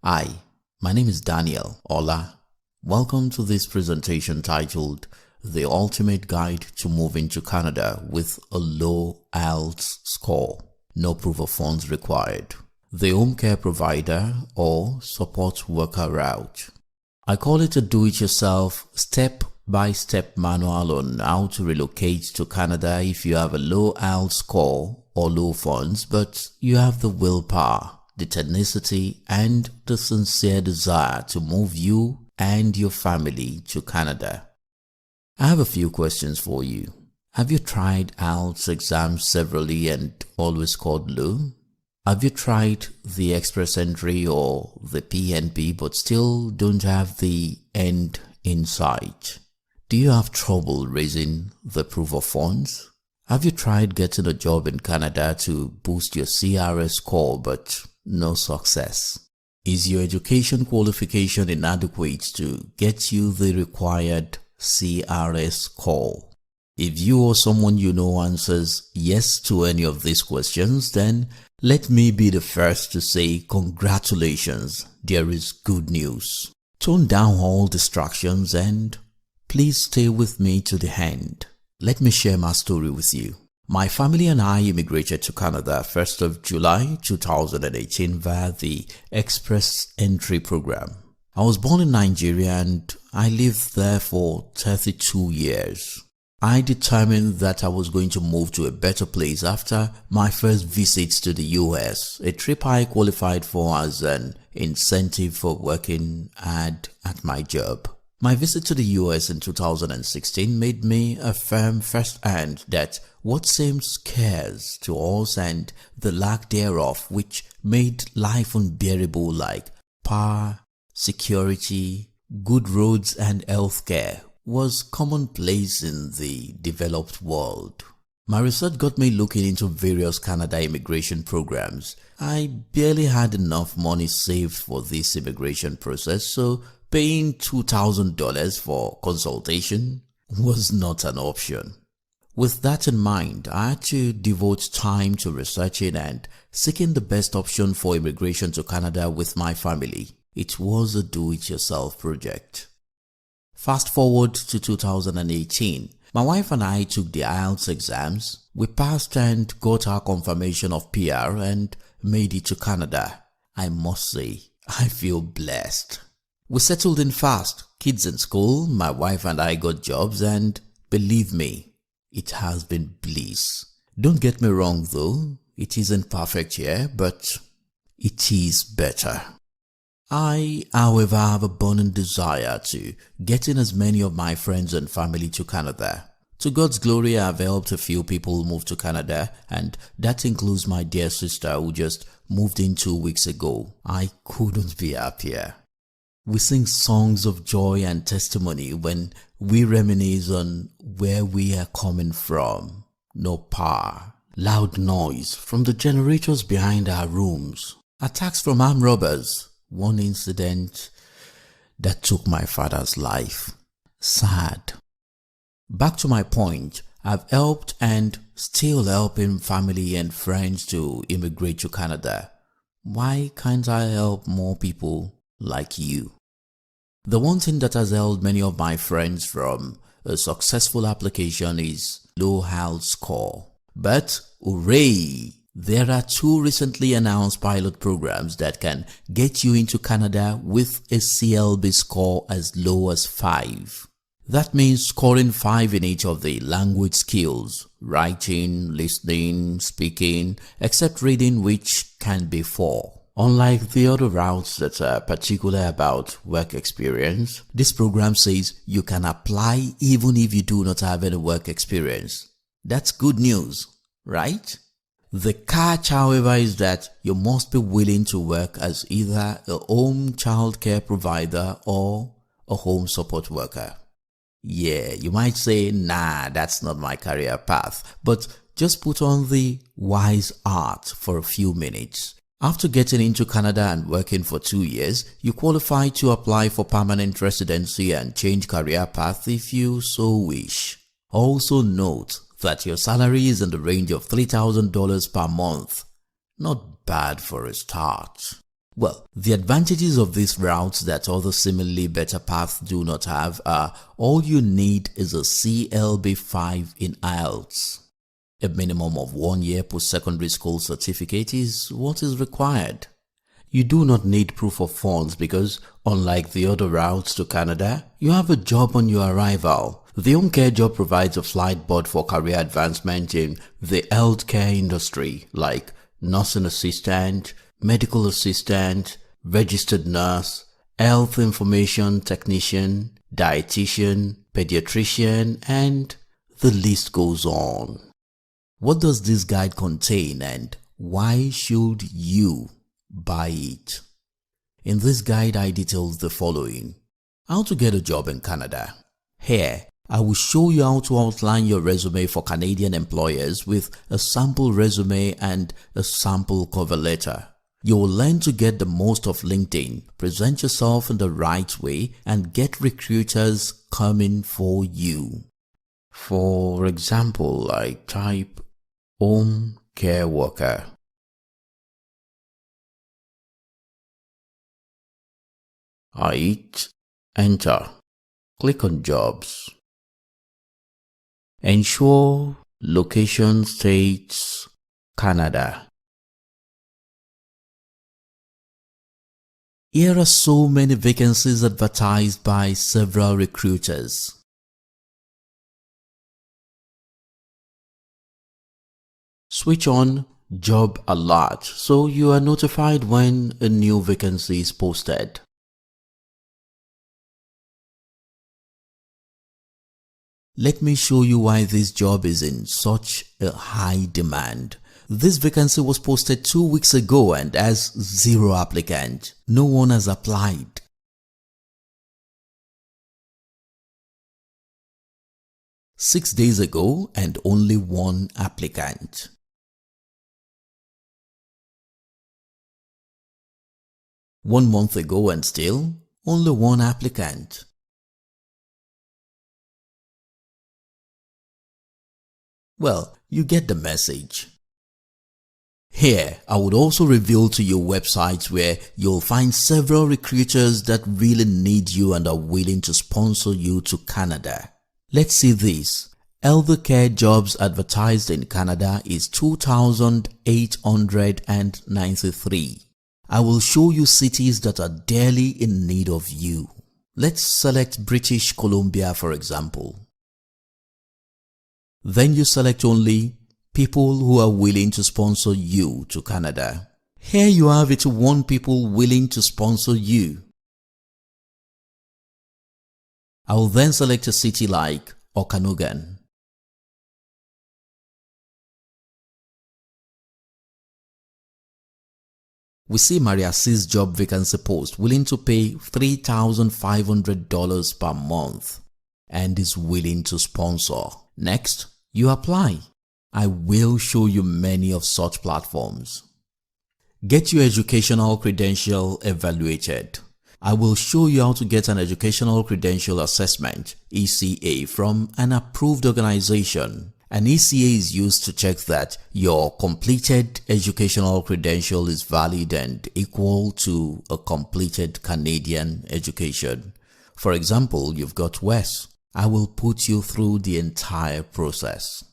Hi, my name is Daniel Ola. Welcome to this presentation titled The Ultimate Guide to Moving to Canada with a Low IELTS Score. No proof of funds required. The home care provider or support worker route. I call it a do-it-yourself step-by-step manual on how to relocate to Canada if you have a low IELTS score or low funds, but you have the willpower, the tenacity, and the sincere desire to move you and your family to Canada. I have a few questions for you. Have you tried IELTS exams severally and always scored low? Have you tried the express entry or the PNP but still don't have the end in sight? Do you have trouble raising the proof of funds? Have you tried getting a job in Canada to boost your CRS score but no success? Is your education qualification inadequate to get you the required CRS score? If you or someone you know answers yes to any of these questions, then let me be the first to say congratulations, there is good news. Tone down all distractions and please stay with me to the end. Let me share my story with you. My family and I immigrated to Canada 1st of July 2018 via the Express Entry Program. I was born in Nigeria and I lived there for 32 years. I determined that I was going to move to a better place after my first visit to the US, a trip I qualified for as an incentive for working hard at my job. My visit to the US in 2016 made me affirm firsthand that what seemed scarce to us and the lack thereof, which made life unbearable, like power, security, good roads and healthcare, was commonplace in the developed world. My research got me looking into various Canada immigration programs. I barely had enough money saved for this immigration process, so paying $2,000 for consultation was not an option. With that in mind, I had to devote time to researching and seeking the best option for immigration to Canada with my family. It was a do-it-yourself project. Fast forward to 2018, my wife and I took the IELTS exams. We passed and got our confirmation of PR and made it to Canada. I must say, I feel blessed. We settled in fast, kids in school, my wife and I got jobs, and believe me, it has been bliss. Don't get me wrong though, it isn't perfect here, but it is better. I, however, have a burning desire to get in as many of my friends and family to Canada. To God's glory, I have helped a few people move to Canada, and that includes my dear sister who just moved in 2 weeks ago. I couldn't be happier. We sing songs of joy and testimony when we reminisce on where we are coming from. No power, loud noise from the generators behind our rooms, attacks from armed robbers, one incident that took my father's life. Sad. Back to my point, I've helped and still helping family and friends to immigrate to Canada. Why can't I help more people like you? The one thing that has held many of my friends from a successful application is low IELTS score. But hooray! There are 2 recently announced pilot programs that can get you into Canada with a CLB score as low as 5. That means scoring 5 in each of the language skills, writing, listening, speaking, except reading, which can be 4. Unlike the other routes that are particular about work experience, this program says you can apply even if you do not have any work experience. That's good news, right? The catch, however, is that you must be willing to work as either a home child care provider or a home support worker. Yeah, you might say, nah, that's not my career path, but just put on the wise art for a few minutes. After getting into Canada and working for 2 years, you qualify to apply for permanent residency and change career path if you so wish. Also note that your salary is in the range of $3,000 per month. Not bad for a start. Well, the advantages of these routes that other similarly better paths do not have are all you need is a CLB-5 in IELTS. A minimum of 1 year post-secondary school certificate is what is required. You do not need proof of funds because, unlike the other routes to Canada, you have a job on your arrival. The home care job provides a flight board for career advancement in the healthcare industry like nursing assistant, medical assistant, registered nurse, health information technician, dietitian, pediatrician, and the list goes on. What does this guide contain and why should you buy it? In this guide, I detail the following. How to get a job in Canada. Here, I will show you how to outline your resume for Canadian employers with a sample resume and a sample cover letter. You will learn to get the most of LinkedIn, present yourself in the right way, and get recruiters coming for you. For example, I type home care worker. I hit enter. Click on jobs. Ensure location states Canada. Here are so many vacancies advertised by several recruiters. Switch on Job Alert so you are notified when a new vacancy is posted. Let me show you why this job is in such a high demand. This vacancy was posted 2 weeks ago and has 0 applicants. No one has applied. Six days ago and only 1 applicant. One month ago and still only 1 applicant. Well, you get the message. Here, I would also reveal to you websites where you'll find several recruiters that really need you and are willing to sponsor you to Canada. Let's see this. Elder care jobs advertised in Canada is 2,893. I will show you cities that are dearly in need of you. Let's select British Columbia for example. Then you select only people who are willing to sponsor you to Canada. Here you have it, 1 people willing to sponsor you. I will then select a city like Okanagan. We see Maria C's job vacancy post willing to pay $3,500 per month and is willing to sponsor. Next, you apply. I will show you many of such platforms. Get your educational credential evaluated. I will show you how to get an educational credential assessment (ECA) from an approved organization. An ECA is used to check that your completed educational credential is valid and equal to a completed Canadian education. For example, you've got WES. I will put you through the entire process.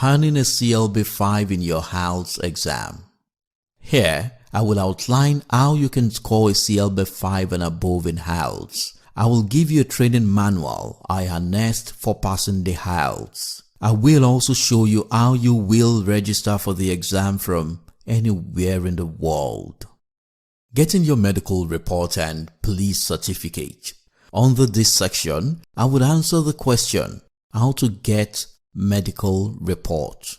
Earning a CLB-5 in your IELTS exam. Here, I will outline how you can score a CLB-5 and above in IELTS. I will give you a training manual I harnessed for passing the IELTS. I will also show you how you will register for the exam from anywhere in the world. Getting your medical report and police certificate. Under this section, I would answer the question, how to get medical report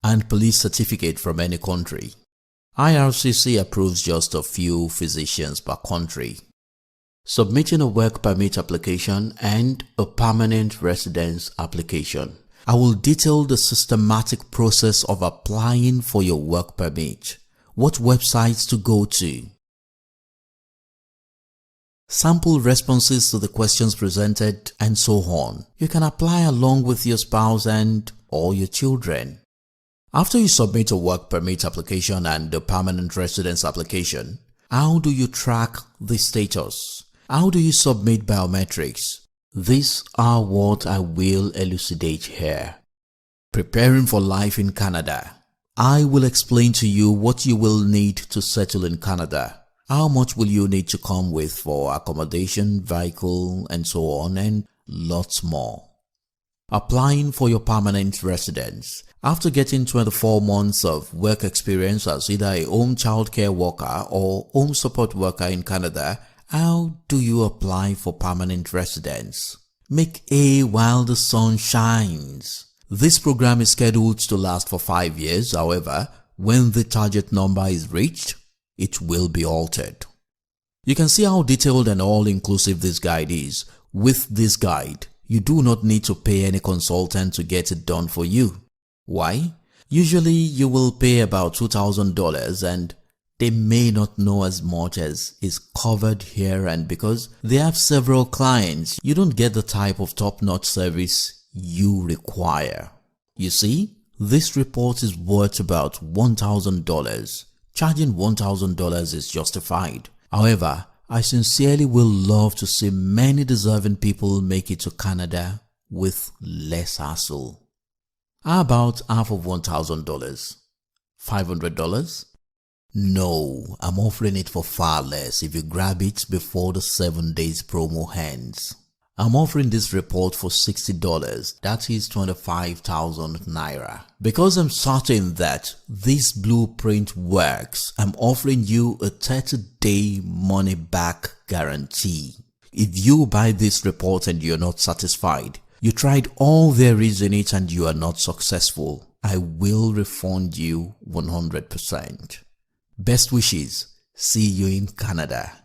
and police certificate from any country. IRCC approves just a few physicians per country. Submitting a work permit application and a permanent residence application. I will detail the systematic process of applying for your work permit, what websites to go to, sample responses to the questions presented, and so on. You can apply along with your spouse and or your children. After you submit a work permit application and a permanent residence application, How do you track the status? How do you submit biometrics? These are what I will elucidate here. Preparing for life in Canada. I will explain to you what you will need to settle in Canada. How much will you need to come with for accommodation, vehicle, and so on, and lots more. Applying for your permanent residence. After getting 24 months of work experience as either a home childcare worker or home support worker in Canada, how do you apply for permanent residence? Make hay while the sun shines. This program is scheduled to last for 5 years. However, when the target number is reached, it will be altered. You can see how detailed and all-inclusive this guide is. With this guide, you do not need to pay any consultant to get it done for you. Why? Usually you will pay about $2,000 and they may not know as much as is covered here, and because they have several clients, you don't get the type of top-notch service you require. You see, this report is worth about $1,000. Charging $1,000 is justified. However, I sincerely will love to see many deserving people make it to Canada with less hassle. How about half of $1,000? $500? No, I'm offering it for far less if you grab it before the 7 days promo ends. I'm offering this report for $60, that is 25,000 Naira. Because I'm certain that this blueprint works, I'm offering you a 30-day money-back guarantee. If you buy this report and you're not satisfied, you tried all there is in it and you are not successful, I will refund you 100%. Best wishes. See you in Canada.